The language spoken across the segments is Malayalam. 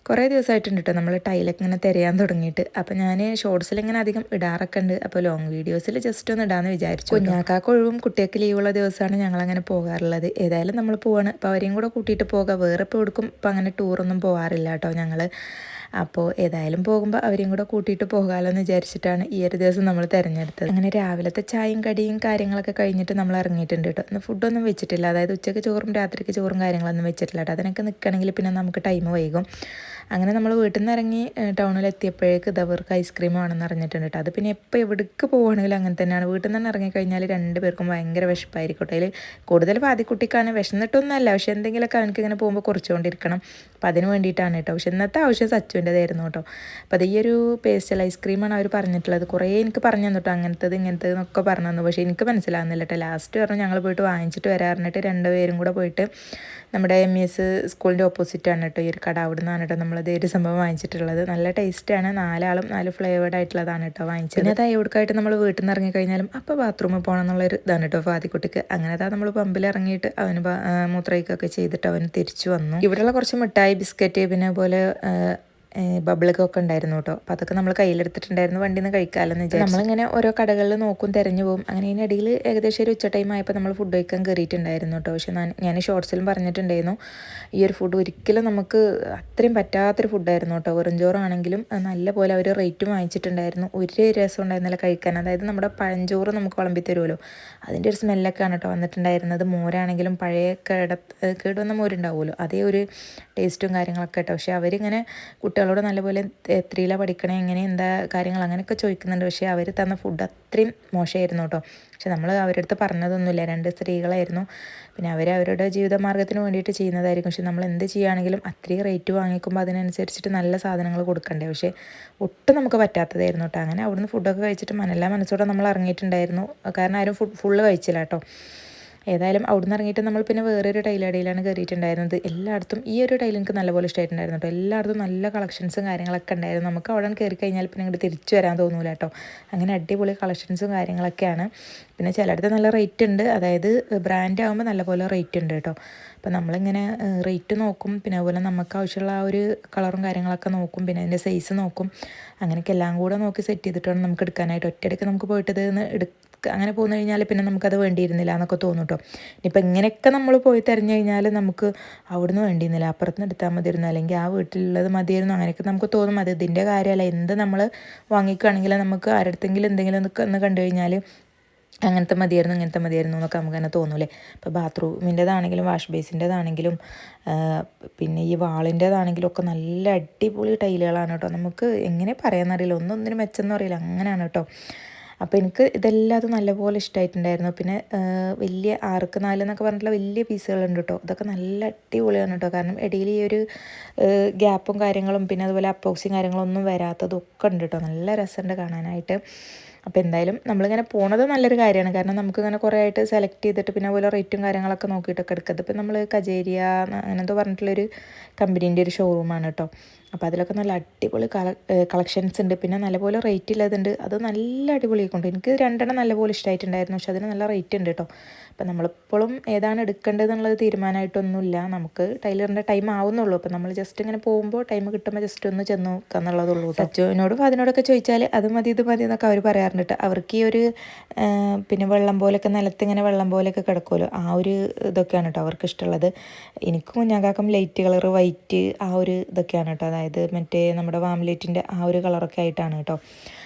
കുറേ ദിവസമായിട്ടുണ്ട് കേട്ടോ നമ്മൾ ടൈലൊക്കെ ഇങ്ങനെ തിരയാൻ തുടങ്ങിയിട്ട്. അപ്പോൾ ഞാൻ ഷോർട്സിൽ ഇങ്ങനെ അധികം ഇടാറൊക്കെ ഉണ്ട്. അപ്പോൾ ലോങ് വീഡിയോസിൽ ജസ്റ്റ് ഒന്ന് ഇടാമെന്ന് വിചാരിച്ചു. കുഞ്ഞാക്കാക്ക് ഒഴിവും കുട്ടികൾക്ക് ലീവുള്ള ദിവസമാണ് ഞങ്ങളങ്ങനെ പോകാറുള്ളത്. ഏതായാലും നമ്മൾ പോവാണ്. അപ്പോൾ അവരെയും കൂടെ കൂട്ടിയിട്ട് പോകാം. വേറെ ഇപ്പോൾ എടുക്കും ഇപ്പോൾ അങ്ങനെ ടൂറൊന്നും പോകാറില്ല കേട്ടോ ഞങ്ങൾ. അപ്പോൾ ഏതായാലും പോകുമ്പോൾ അവരെയും കൂടെ കൂട്ടിയിട്ട് പോകാമല്ലോ എന്ന് വിചാരിച്ചിട്ടാണ് ഈ ഒരു ദിവസം നമ്മൾ തിരഞ്ഞെടുത്തത്. അങ്ങനെ രാവിലത്തെ ചായയും കടിയും കാര്യങ്ങളൊക്കെ കഴിഞ്ഞിട്ട് നമ്മൾ ഇറങ്ങിയിട്ടുണ്ട് കേട്ടോ. ഇന്ന് ഫുഡൊന്നും വെച്ചിട്ടില്ല, അതായത് ഉച്ചയ്ക്ക് ചോറും രാത്രിക്ക് ചോറും കാര്യങ്ങളൊന്നും വെച്ചിട്ടില്ല കേട്ടോ. അതിനൊക്കെ നിൽക്കണമെങ്കിൽ പിന്നെ നമുക്ക് ടൈം വൈകും. അങ്ങനെ നമ്മൾ വീട്ടിൽ നിന്ന് ഇറങ്ങി ടൗണിൽ എത്തിയപ്പോഴേക്ക് ഇതവർക്ക് ഐസ്ക്രീം വേണമെന്ന് അറിഞ്ഞിട്ടുണ്ട് കേട്ടോ. അത് പിന്നെ എപ്പോൾ എവിടേക്ക് പോവുകയാണെങ്കിലും അങ്ങനെ തന്നെയാണ്. വീട്ടിൽ നിന്ന് തന്നെ ഇറങ്ങിക്കഴിഞ്ഞാൽ രണ്ട് പേർക്കും ഭയങ്കര വിശപ്പായിരിക്കും കേട്ടോ. അതിൽ കൂടുതൽ പാതിക്കുട്ടിക്കാണ് വിശന്നിട്ടൊന്നുമല്ല, പക്ഷേ എന്തെങ്കിലുമൊക്കെ അവനക്ക് ഇങ്ങനെ പോകുമ്പോൾ കുറച്ചുകൊണ്ടിരിക്കണം. അപ്പോൾ അതിന് വേണ്ടിയിട്ടാണ് കേട്ടോ. പക്ഷേ ഇന്നത്തെ ആവശ്യം സച്ചുവിൻ്റെതായിരുന്നു കേട്ടോ. അപ്പോൾ അത് ഈ ഒരു പേസ്റ്റൽ ഐസ്ക്രീമാണ് അവർ പറഞ്ഞിട്ടുള്ളത്. കുറേ എനിക്ക് പറഞ്ഞു തന്നു കേട്ടോ, അങ്ങനത്തത് ഇങ്ങനത്തത് എന്നൊക്കെ പറഞ്ഞു തന്നു. പക്ഷേ എനിക്ക് മനസ്സിലാകുന്നില്ല കേട്ടോ. ലാസ്റ്റ് പറഞ്ഞു ഞങ്ങൾ പോയിട്ട് വാങ്ങിച്ചിട്ട് വരാറിഞ്ഞിട്ട് രണ്ടുപേരും കൂടെ പോയിട്ട് നമ്മുടെ MES സ്കൂളിൻ്റെ ഓപ്പോസിറ്റാണ് കേട്ടോ ഈ ഒരു കട. അവിടെ നിന്നാണ് കേട്ടോ നമ്മളത് ഒരു സംഭവം വാങ്ങിച്ചിട്ടുള്ളത്. നല്ല ടേസ്റ്റാണ്. 4 4 ഫ്ലേവേർഡ് ആയിട്ടുള്ളതാണ് കേട്ടോ വാങ്ങിച്ചത്. പിന്നെ അതായത് എവിടേക്കായിട്ട് നമ്മൾ വീട്ടിൽ നിന്ന് ഇറങ്ങിക്കഴിഞ്ഞാലും അപ്പോൾ ബാത്റൂമിൽ പോകണം എന്നുള്ളൊരു ഇതാണ് കേട്ടോ ഫാദിക്കുട്ടിക്ക്. അങ്ങനെ അതാ നമ്മൾ പമ്പിൽ ഇറങ്ങിയിട്ട് അവന് മൂത്രയ്ക്കൊക്കെ ചെയ്തിട്ട് അവന് തിരിച്ചു വന്നു. ഇവിടെയുള്ള കുറച്ച് മിഠായി, ബിസ്ക്കറ്റ്, പിന്നെ അതുപോലെ ബബിളൊക്കെ ഉണ്ടായിരുന്നു കേട്ടോ. അപ്പോൾ അതൊക്കെ നമ്മൾ കയ്യിലെടുത്തിട്ടുണ്ടായിരുന്നു, വണ്ടിയിൽ നിന്ന് കഴിക്കാമെന്ന് വെച്ചാൽ നമ്മളിങ്ങനെ ഓരോ കടകളിൽ നോക്കും, തിരഞ്ഞു പോകും. അങ്ങനെ ഇതിനിടയിൽ ഏകദേശം ഒരു ഉച്ച ടൈം ആയപ്പോൾ നമ്മൾ ഫുഡ് കഴിക്കാൻ കയറിയിട്ടുണ്ടായിരുന്നു കേട്ടോ. പക്ഷേ ഞാൻ ഷോർട്സിലും പറഞ്ഞിട്ടുണ്ടായിരുന്നു ഈ ഒരു ഫുഡ് ഒരിക്കലും നമുക്ക് അത്രയും പറ്റാത്തൊരു ഫുഡായിരുന്നു കേട്ടോ. വെറുംചോറാണെങ്കിലും നല്ല പോലെ അവർ റേറ്റും വാങ്ങിച്ചിട്ടുണ്ടായിരുന്നു. ഒരു രസം ഉണ്ടായിരുന്നില്ല കഴിക്കാൻ. അതായത് നമ്മുടെ പഴഞ്ചോറ് നമുക്ക് വിളമ്പി തരുമല്ലോ, അതിൻ്റെ ഒരു സ്മെല്ലൊക്കെയാണ് കേട്ടോ വന്നിട്ടുണ്ടായിരുന്നത്. മോരാണെങ്കിലും പഴയ കേടുവന്ന മോരുണ്ടാവുമല്ലോ, അതേ ഒരു ടേസ്റ്റും കാര്യങ്ങളൊക്കെ കേട്ടോ. പക്ഷേ അവരിങ്ങനെ കുട്ടികളോട് നല്ലപോലെ എത്രയിലാണ് പഠിക്കണേ, എങ്ങനെ എന്താ കാര്യങ്ങൾ അങ്ങനെയൊക്കെ ചോദിക്കുന്നുണ്ട്. പക്ഷേ അവർ തന്ന ഫുഡ് അത്രയും മോശമായിരുന്നു കേട്ടോ. പക്ഷെ നമ്മൾ അവരുടെ അടുത്ത് പറഞ്ഞതൊന്നുമില്ല. 2 സ്ത്രീകളായിരുന്നു. പിന്നെ അവരുടെ ജീവിതമാർഗ്ഗത്തിന് വേണ്ടിയിട്ട് ചെയ്യുന്നതായിരിക്കും. പക്ഷെ നമ്മൾ എന്ത് ചെയ്യുകയാണെങ്കിലും അത്രയും റേറ്റ് വാങ്ങിക്കുമ്പോൾ അതിനനുസരിച്ചിട്ട് നല്ല സാധനങ്ങൾ കൊടുക്കണ്ടേ. പക്ഷേ ഒട്ടും നമുക്ക് പറ്റാത്തതായിരുന്നു കേട്ടോ. അങ്ങനെ അവിടുന്ന് ഫുഡൊക്കെ കഴിച്ചിട്ട് മനസ്സോടെ നമ്മൾ ഇറങ്ങിയിട്ടുണ്ടായിരുന്നു. കാരണം ആരും ഫുള്ള് കഴിച്ചില്ല കേട്ടോ. ഏതായാലും അവിടുന്ന് ഇറങ്ങിയിട്ട് നമ്മൾ പിന്നെ വേറൊരു ടൈലടിയിലാണ് കയറിയിട്ടുണ്ടായിരുന്നത്. എല്ലായിടത്തും ഈ ഒരു ടൈൽ എനിക്ക് നല്ലപോലെ ഇഷ്ടമായിട്ടുണ്ടായിരുന്നു കേട്ടോ. എല്ലായിടത്തും നല്ല കളക്ഷൻസും കാര്യങ്ങളൊക്കെ ഉണ്ടായിരുന്നു. നമുക്ക് അവിടെ കയറി കഴിഞ്ഞാൽ പിന്നെ ഇങ്ങോട്ട് തിരിച്ചു വരാൻ തോന്നൂല കേട്ടോ. അങ്ങനെ അടിപൊളി കളക്ഷൻസും കാര്യങ്ങളൊക്കെയാണ്. പിന്നെ ചിലയിടത്ത് നല്ല റേറ്റ് ഉണ്ട്, അതായത് ബ്രാൻഡ് ആകുമ്പോൾ നല്ലപോലെ റേറ്റ് ഉണ്ട് കേട്ടോ. അപ്പോൾ നമ്മളിങ്ങനെ റേറ്റ് നോക്കും, പിന്നെ അതുപോലെ നമുക്ക് ആവശ്യമുള്ള ആ ഒരു കളറും കാര്യങ്ങളൊക്കെ നോക്കും, പിന്നെ അതിൻ്റെ സൈസ് നോക്കും. അങ്ങനെയൊക്കെ എല്ലാം കൂടെ നോക്കി സെറ്റ് ചെയ്തിട്ട് വേണം നമുക്ക് എടുക്കാനായിട്ട്. ഒറ്റയടിക്ക് നമുക്ക് പോയിട്ട് ഇത് അങ്ങനെ പോന്നു കഴിഞ്ഞാൽ പിന്നെ നമുക്കത് വേണ്ടിയിരുന്നില്ല എന്നൊക്കെ തോന്നും കേട്ടോ. ഇനിയിപ്പോൾ ഇങ്ങനെയൊക്കെ നമ്മൾ പോയി തിരഞ്ഞു കഴിഞ്ഞാൽ നമുക്ക് അവിടുന്ന് വേണ്ടിയിരുന്നില്ല, അപ്പുറത്തുനിന്ന് എടുത്താൽ മതിയായിരുന്നു, അല്ലെങ്കിൽ ആ വീട്ടിലുള്ളത് മതിയായിരുന്നു, അങ്ങനെയൊക്കെ നമുക്ക് തോന്നും. അത് ഇതിൻ്റെ കാര്യമല്ല, എന്ത് നമ്മൾ വാങ്ങിക്കുകയാണെങ്കിൽ നമുക്ക് ആരുടെങ്കിലും എന്തെങ്കിലും ഒന്ന് കണ്ടു കഴിഞ്ഞാൽ അങ്ങനത്തെ മതിയായിരുന്നു ഇങ്ങനത്തെ മതിയായിരുന്നു എന്നൊക്കെ നമുക്ക് തന്നെ തോന്നൂലേ. ഇപ്പോൾ ബാത്റൂമിൻ്റെതാണെങ്കിലും വാഷ് ബേസിൻ്റെതാണെങ്കിലും പിന്നെ ഈ വാളിൻ്റെതാണെങ്കിലും ഒക്കെ നല്ല അടിപൊളി ടൈലുകളാണ് കേട്ടോ. നമുക്ക് എങ്ങനെ പറയാമെന്നറിയില്ല, ഒന്നിനും മെച്ചെന്ന് അറിയില്ല, അങ്ങനെയാണ് കേട്ടോ. അപ്പോൾ എനിക്ക് ഇതെല്ലാം നല്ലപോലെ ഇഷ്ടമായിട്ടുണ്ടായിരുന്നു. പിന്നെ വലിയ 6x4 എന്നൊക്കെ പറഞ്ഞിട്ടുള്ള വലിയ പീസുകളുണ്ട് കേട്ടോ. ഇതൊക്കെ നല്ല അടിപൊളിയാണ് കേട്ടോ. കാരണം ഇടയിൽ ഈ ഒരു ഗ്യാപ്പും കാര്യങ്ങളും പിന്നെ അതുപോലെ അപ്പോക്സിയും കാര്യങ്ങളൊന്നും വരാത്തതൊക്കെ ഉണ്ട് കേട്ടോ. നല്ല രസമുണ്ട് കാണാനായിട്ട്. അപ്പോൾ എന്തായാലും നമ്മളിങ്ങനെ പോണത് നല്ലൊരു കാര്യമാണ്. കാരണം നമുക്കിങ്ങനെ കുറേ ആയിട്ട് സെലക്ട് ചെയ്തിട്ട് പിന്നെ അതുപോലെ റേറ്റും കാര്യങ്ങളൊക്കെ നോക്കിയിട്ടൊക്കെ എടുക്കുന്നത്. ഇപ്പം നമ്മൾ കജേരിയ അങ്ങനത്തെ പറഞ്ഞിട്ടുള്ളൊരു കമ്പനീൻ്റെ ഒരു ഷോറൂമാണ് കേട്ടോ. അപ്പോൾ അതിലൊക്കെ നല്ല അടിപൊളി കളക്ഷൻസ് ഉണ്ട്. പിന്നെ നല്ലപോലെ റേറ്റ് ഇല്ലാതുണ്ട്. അത് നല്ല അടിപൊളിയായിക്കൊണ്ട് എനിക്ക് 2 നല്ലപോലെ ഇഷ്ടമായിട്ടുണ്ടായിരുന്നു. പക്ഷെ അതിന് നല്ല റേറ്റ് ഉണ്ട് കേട്ടോ. അപ്പം നമ്മളിപ്പോഴും ഏതാണ് എടുക്കേണ്ടത് എന്നുള്ളത് തീരുമാനമായിട്ടൊന്നുമില്ല. നമുക്ക് ടൈലറിൻ്റെ ടൈം ആവുന്നുള്ളൂ. അപ്പം നമ്മൾ ജസ്റ്റ് ഇങ്ങനെ പോകുമ്പോൾ ടൈം കിട്ടുമ്പോൾ ജസ്റ്റ് ഒന്ന് ചെന്ന് നോക്കുക എന്നുള്ളതുള്ളൂ. സച്ചുവിനോടും അതിനോടൊക്കെ ചോദിച്ചാൽ അത് മതി ഇത് മതി എന്നൊക്കെ അവർ പറയാറുണ്ട് കേട്ടോ. അവർക്ക് ഈ ഒരു പിന്നെ വെള്ളം പോലെയൊക്കെ നിലത്ത് ഇങ്ങനെ വെള്ളം പോലെയൊക്കെ കിടക്കുമല്ലോ, ആ ഒരു ഇതൊക്കെയാണ് കേട്ടോ അവർക്ക് ഇഷ്ടമുള്ളത്. എനിക്കും കുഞ്ഞാക്കാക്കും ലൈറ്റ് കളർ വൈറ്റ് ആ ഒരു ഇതൊക്കെയാണ് കേട്ടോ. അതായത് മറ്റേ നമ്മുടെ വാംലേറ്റിൻ്റെ ആ ഒരു കളറൊക്കെ ആയിട്ടാണ് കേട്ടോ.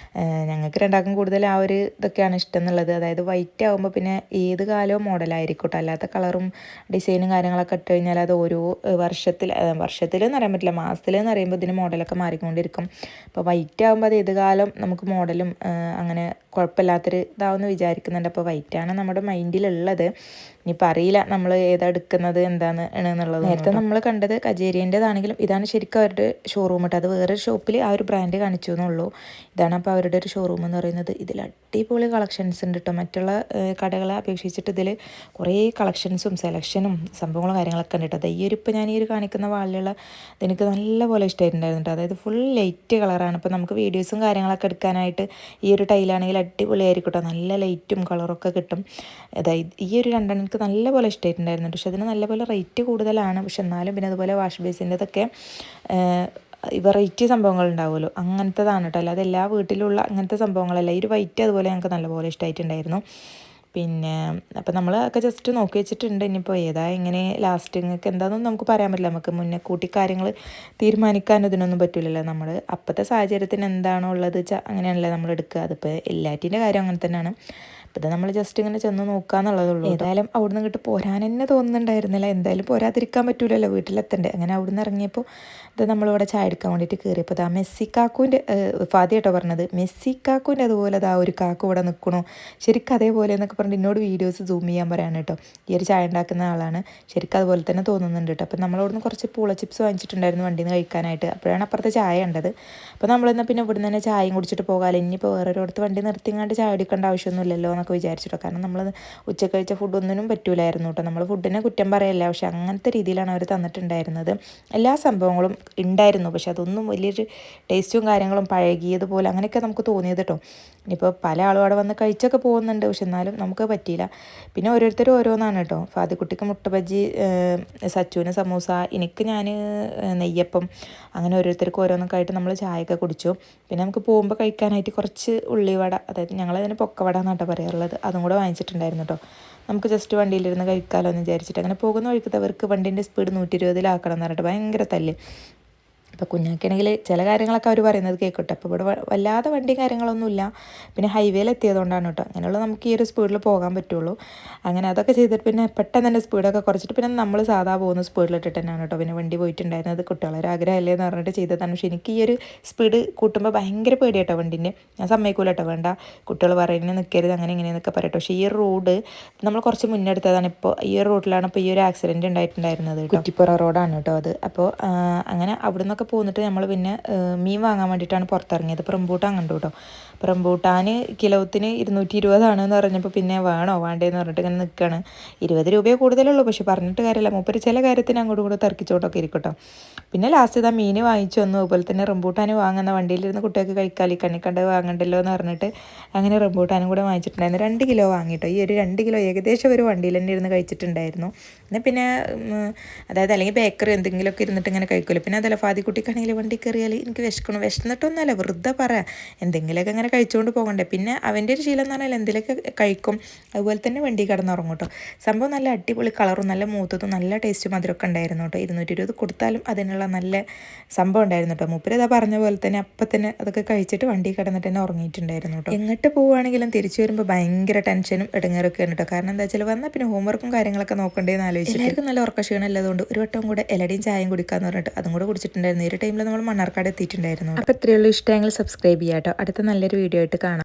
ഞങ്ങൾക്ക് രണ്ടാൾക്കും കൂടുതൽ ആ ഒരു ഇതൊക്കെയാണ് ഇഷ്ടം എന്നുള്ളത്. അതായത് വൈറ്റ് ആകുമ്പോൾ പിന്നെ ഏത് കാലവും മോഡലായിരിക്കും കേട്ടോ. അല്ലാത്ത കളറും ഡിസൈനും കാര്യങ്ങളൊക്കെ ഇട്ട് കഴിഞ്ഞാൽ അത് ഓരോ വർഷത്തിലെന്ന് പറയാൻ പറ്റില്ല, മാസത്തിലെന്ന് പറയുമ്പോൾ ഇതിന് മോഡലൊക്കെ മാറിക്കൊണ്ടിരിക്കും. അപ്പോൾ വൈറ്റ് ആകുമ്പോൾ അത് ഏത് കാലം നമുക്ക് മോഡലും അങ്ങനെ കുഴപ്പമില്ലാത്തൊരു ഇതാവുമെന്ന് വിചാരിക്കുന്നുണ്ട്. അപ്പോൾ വൈറ്റാണ് നമ്മുടെ മൈൻഡിലുള്ളത്. ഇനിയിപ്പോൾ അറിയില്ല നമ്മൾ ഏതാ എടുക്കുന്നത് എന്താണ് എന്നുള്ളത്. നേരത്തെ നമ്മൾ കണ്ടത് കജേരിയൻ്റെതാണെങ്കിലും ഇതാണ് ശരിക്കും അവരുടെ ഷോറൂം കേട്ടോ. അത് വേറൊരു ഷോപ്പിൽ ആ ഒരു ബ്രാൻഡ് കാണിച്ചു എന്നുള്ളൂ. ഇതാണ് അപ്പോൾ അവരുടെ ഒരു ഷോറൂം എന്ന് പറയുന്നത്. ഇതിൽ അടിപൊളി കളക്ഷൻസ് ഉണ്ട് കേട്ടോ. മറ്റുള്ള കടകളെ അപേക്ഷിച്ചിട്ട് ഇതിൽ കുറേ കളക്ഷൻസും സെലക്ഷനും സംഭവങ്ങളും കാര്യങ്ങളൊക്കെ ഉണ്ട് കേട്ടോ. അത് ഇപ്പോൾ ഞാൻ ഈ ഒരു കാണിക്കുന്ന വാളിലുള്ള ഇതെനിക്ക് നല്ലപോലെ ഇഷ്ടമായിട്ടുണ്ടായിരുന്നു കേട്ടോ. അതായത് ഫുൾ ലൈറ്റ് കളറാണ്. ഇപ്പോൾ നമുക്ക് വീഡിയോസും കാര്യങ്ങളൊക്കെ എടുക്കാനായിട്ട് ഈ ഒരു ടൈലാണെങ്കിൽ അടിപൊളിയായിരിക്കും കേട്ടോ. നല്ല ലൈറ്റും കളറൊക്കെ കിട്ടും. അതായത് ഈ ഒരു 2 എനിക്ക് നല്ലപോലെ ഇഷ്ടമായിട്ടുണ്ടായിരുന്നു. പക്ഷെ അതിന് നല്ലപോലെ റേറ്റ് കൂടുതലാണ്. പക്ഷെ എന്നാലും പിന്നെ അതുപോലെ വാഷ് ബേസിൻ്റെതൊക്കെ വെറൈറ്റി സംഭവങ്ങൾ ഉണ്ടാവുമല്ലോ, അങ്ങനത്തതാണ് കേട്ടോ. അല്ലാതെ എല്ലാ വീട്ടിലുള്ള അങ്ങനത്തെ സംഭവങ്ങളല്ല. ഈ ഒരു വൈറ്റ് അതുപോലെ ഞങ്ങൾക്ക് നല്ലപോലെ ഇഷ്ടമായിട്ടുണ്ടായിരുന്നു. പിന്നെ അപ്പോൾ നമ്മൾ ഒക്കെ ജസ്റ്റ് നോക്കി വെച്ചിട്ടുണ്ട്. ഇനിയിപ്പോൾ ഏതാ ഇങ്ങനെ ലാസ്റ്റ് നിങ്ങൾക്ക് എന്താണെന്നൊന്നും നമുക്ക് പറയാൻ പറ്റില്ല. നമുക്ക് മുന്നേ കൂട്ടി കാര്യങ്ങൾ തീരുമാനിക്കാൻ ഇതിനൊന്നും പറ്റില്ലല്ലോ. നമ്മൾ അപ്പോഴത്തെ സാഹചര്യത്തിന് എന്താണോ ഉള്ളത് വെച്ചാൽ അങ്ങനെയാണല്ലോ നമ്മൾ എടുക്കുക. അതിപ്പോൾ എല്ലാറ്റിൻ്റെ കാര്യം അങ്ങനെ തന്നെയാണ്. അപ്പോൾ ഇത് നമ്മൾ ജസ്റ്റ് ഇങ്ങനെ ചെന്ന് നോക്കാന്നുള്ളതുള്ളൂ. ഏതായാലും അവിടുന്ന് ഇങ്ങോട്ട് പോരാൻ തന്നെ തോന്നുന്നുണ്ടായിരുന്നില്ല. എന്തായാലും പോരാതിരിക്കാൻ പറ്റൂലല്ലോ, വീട്ടിലെത്തണ്ടേ. അങ്ങനെ അവിടുന്ന് ഇറങ്ങിയപ്പോൾ ഇത് നമ്മളിവിടെ ചായ എടുക്കാൻ വേണ്ടിയിട്ട് കയറിയപ്പോൾ ഇതാ മെസ്സിക്കാക്കുവിൻ്റെ ഫാദി കേട്ടോ പറഞ്ഞത്, മെസ്സിക്കാക്കുവിൻ്റെ അതുപോലെ അതാ ഒരു കാക്കു ഇവിടെ നിൽക്കണോ ശരിക്കും അതേപോലെ എന്നൊക്കെ പറഞ്ഞിട്ട് എന്നോട് വീഡിയോസ് സൂം ചെയ്യാൻ പറയാണ് കേട്ടോ. ഈ ഒരു ചായ ഉണ്ടാക്കുന്ന ആളാണ്. ശരിക്കും അതുപോലെ തന്നെ തോന്നുന്നുണ്ട് കേട്ടോ. അപ്പം നമ്മളവിടുന്ന് കുറച്ച് പൂള ചിപ്സ് വാങ്ങിച്ചിട്ടുണ്ടായിരുന്നു വണ്ടിയിൽ നിന്ന് കഴിക്കാനായിട്ട്. അപ്പോഴാണ് അപ്പുറത്തെ ചായ ഉണ്ടത്. അപ്പോൾ നമ്മളിന്നാൽ പിന്നെ ഇവിടുന്ന് തന്നെ ചായയും കുടിച്ചിട്ട് പോകാമല്ലോ. ഇനിയിപ്പോൾ വേറൊരിടത്ത് വണ്ടി നിർത്തിങ്ങാണ്ട് ചായ കുടിക്കേണ്ട ആവശ്യമൊന്നുമില്ലല്ലോ എന്നൊക്കെ വിചാരിച്ചിട്ടോ. കാരണം നമ്മൾ ഉച്ചക്ക് കഴിച്ച ഫുഡൊന്നിനും പറ്റൂലായിരുന്നു കേട്ടോ. നമ്മൾ ഫുഡിനെ കുറ്റം പറയല്ല, പക്ഷെ അങ്ങനത്തെ രീതിയിലാണ് അവർ തന്നിട്ടുണ്ടായിരുന്നത്. എല്ലാ സംഭവങ്ങളും ഉണ്ടായിരുന്നു, പക്ഷെ അതൊന്നും വലിയൊരു ടേസ്റ്റും കാര്യങ്ങളും പഴകിയതുപോലെ അങ്ങനെയൊക്കെ നമുക്ക് തോന്നിയത് കേട്ടോ. ഇനിയിപ്പോൾ പല ആളും അവിടെ വന്ന് കഴിച്ചൊക്കെ പോകുന്നുണ്ട്, പക്ഷെ എന്നാലും നമുക്ക് പറ്റിയില്ല. പിന്നെ ഓരോരുത്തരും ഓരോന്നാണ് കേട്ടോ. ഫാദിക്കുട്ടിക്ക് മുട്ട ബജ്ജി, സച്ചുവിന് സമൂസ, എനിക്ക് ഞാൻ നെയ്യപ്പം, അങ്ങനെ ഓരോരുത്തർക്കും ഓരോന്നൊക്കെ ആയിട്ട് നമ്മൾ ചായയൊക്കെ കുടിച്ചു. പിന്നെ നമുക്ക് പോകുമ്പോൾ കഴിക്കാനായിട്ട് കുറച്ച് ഉള്ളിവട, അതായത് ഞങ്ങളതിന് പൊക്കവട എന്നാട്ടോ പറയാറുള്ളത്, അതും കൂടെ വാങ്ങിച്ചിട്ടുണ്ടായിരുന്നു കേട്ടോ. നമുക്ക് ജസ്റ്റ് വണ്ടിയിലിരുന്ന് കഴിക്കാമല്ലോ എന്ന് വിചാരിച്ചിട്ട്. അങ്ങനെ പോകുന്ന വഴിക്കത്തവർക്ക് വണ്ടീൻ്റെ സ്പീഡ് 120 എന്ന് പറഞ്ഞിട്ട് ഭയങ്കര തല്ല്. ഇപ്പോൾ കുഞ്ഞാക്കാണെങ്കിൽ ചില കാര്യങ്ങളൊക്കെ അവർ പറയുന്നത് കേൾക്കട്ടെ. അപ്പോൾ ഇവിടെ വല്ലാതെ വണ്ടിയും കാര്യങ്ങളൊന്നുമില്ല. പിന്നെ ഹൈവേയിൽ എത്തിയതുകൊണ്ടാണ് കേട്ടോ. അങ്ങനെയുള്ള നമുക്ക് ഈ ഒരു സ്പീഡിൽ പോകാൻ പറ്റുള്ളൂ. അങ്ങനെ അതൊക്കെ ചെയ്തിട്ട് പിന്നെ പെട്ടെന്ന് തന്നെ സ്പീഡൊക്കെ കുറച്ചിട്ട് പിന്നെ നമ്മൾ സാധാ പോകുന്ന സ്പീഡിലിട്ടിട്ട് തന്നെയാണ് കേട്ടോ പിന്നെ വണ്ടി പോയിട്ടുണ്ടായിരുന്നത്. കുട്ടികളൊരു ആഗ്രഹമല്ലേ എന്ന് പറഞ്ഞിട്ട് ചെയ്തതാണ്. പക്ഷേ എനിക്ക് ഈ ഒരു സ്പീഡ് കൂട്ടുമ്പോൾ ഭയങ്കര പേടിയാട്ടോ വണ്ടീൻ്റെ. ഞാൻ സമ്മതിക്കൂല കേട്ടോ, വേണ്ട കുട്ടികൾ പറയുന്നത് നിൽക്കരുത് അങ്ങനെ ഇങ്ങനെയെന്നൊക്കെ പറയട്ടോ. പക്ഷേ ഈ ഒരു റോഡ് നമ്മൾ കുറച്ച് മുന്നെടുത്തതാണ്. ഇപ്പോൾ ഈ ഒരു റോഡിലാണ് ഇപ്പോൾ ഈ ഒരു ആക്സിഡൻറ്റ് ഉണ്ടായിട്ടുണ്ടായിരുന്നത്. കുറ്റിപ്പുറ റോഡാണ് കേട്ടോ അത്. അപ്പോൾ അങ്ങനെ അവിടെ നിന്നൊക്കെ പോന്നിട്ട് നമ്മൾ പിന്നെ മീൻ വാങ്ങാൻ വേണ്ടിയിട്ടാണ് പുറത്തിറങ്ങിയത്. ഇപ്പോൾ റംബൂട്ടാൻ കണ്ടു കേട്ടോ. അപ്പോൾ റംബൂട്ടാൻ കിലോത്തിന് 220 എന്ന് പറഞ്ഞപ്പോൾ പിന്നെ വേണോ വേണ്ടേന്ന് പറഞ്ഞിട്ട് ഇങ്ങനെ നിൽക്കുകയാണ്. 20 രൂപയെ കൂടുതലുള്ളൂ, പക്ഷെ പറഞ്ഞിട്ട് കാര്യമില്ല. മൂപ്പര് ചില കാര്യത്തിന് അങ്ങോട്ടും കൂടെ തർക്കിച്ചോട്ടൊക്കെ ഇരിക്കട്ടോ. പിന്നെ ലാസ്റ്റ് ഇതാ മീൻ വാങ്ങിച്ചു വന്നു. അതുപോലെ തന്നെ റംബൂട്ടാൻ വാങ്ങുന്ന വണ്ടിയിലിരുന്ന് കുട്ടികൾക്ക് കഴിക്കാലി കണ്ണിക്കണ്ട് വാങ്ങണ്ടല്ലോ എന്ന് പറഞ്ഞിട്ട് അങ്ങനെ റംബൂട്ടാനും കൂടെ വാങ്ങിച്ചിട്ടുണ്ടായിരുന്നു. 2 കിലോ വാങ്ങിയിട്ടോ. ഈ ഒരു 2 കിലോ ഏകദേശം ഒരു വണ്ടിയിൽ തന്നെ ഇരുന്ന് കഴിച്ചിട്ടുണ്ടായിരുന്നു. എന്നാൽ പിന്നെ അതായത് അല്ലെങ്കിൽ ബേക്കറി എന്തെങ്കിലുമൊക്കെ ഇരുന്നിട്ട് ഇങ്ങനെ കഴിക്കുമല്ലോ. പിന്നെ അതല്ല ഫാദിക്കുട്ടിക്കാണെങ്കിൽ വണ്ടി കയറിയാൽ എനിക്ക് വിശന്നിട്ടൊന്നുമല്ല, വെറുതെ പറയാം എന്തെങ്കിലുമൊക്കെ അങ്ങനെ കഴിച്ചുകൊണ്ട് പോകണ്ടേ. പിന്നെ അവൻ്റെ ഒരു ശീലം എന്ന് പറഞ്ഞാൽ എന്തെങ്കിലുമൊക്കെ കഴിക്കും, അതുപോലെ തന്നെ വണ്ടി കിടന്നുറങ്ങും കേട്ടോ. സംഭവം നല്ല അടിപൊളി കളറും നല്ല മൂത്തതും നല്ല ടേസ്റ്റും മധുരമൊക്കെ ഉണ്ടായിരുന്നു കേട്ടോ. 220 കൊടുത്താലും അതിനുള്ള നല്ല സംഭവം ഉണ്ടായിരുന്നു കേട്ടോ. മൂപ്പര് ഇതാ പറഞ്ഞ പോലെ തന്നെ അപ്പം തന്നെ അതൊക്കെ കഴിച്ചിട്ട് വണ്ടി കിടന്നിട്ട് തന്നെ ഉറങ്ങിയിട്ടുണ്ടായിരുന്നു കേട്ടോ. എങ്ങോട്ട് പോവുകയാണെങ്കിലും തിരിച്ചു വരുമ്പോൾ ഭയങ്കര ടെൻഷനും ഇടങ്ങേറൊക്കെ ഉണ്ട് കേട്ടോ. കാരണം എന്താ വെച്ചാൽ വന്നാൽ പിന്നെ ഹോംവർക്കും കാര്യങ്ങളൊക്കെ നോക്കണ്ടേന്ന് ആലോചിച്ചു. എല്ലാവർക്കും നല്ല ഉറക്കക്ഷീണം ഉള്ളതുകൊണ്ട് ഒരു വട്ടം കൂടെ ഇലടിയും ചായയും കുടിക്കാന്ന് പറഞ്ഞിട്ട് അതും കൂടെ കുടിച്ചിട്ടുണ്ടായിരുന്നു. ഈ ഒരു ടൈമിൽ നമ്മൾ മണ്ണാർക്കാട് എത്തിയിട്ടുണ്ടായിരുന്നു. അപ്പോൾ ഇത്രയുള്ള ഇഷ്ടമെങ്കിൽ സബ്സ്ക്രൈബ് ചെയ്യാം കേട്ടോ. അടുത്ത നല്ലൊരു വീഡിയോ ആയിട്ട് കാണാം.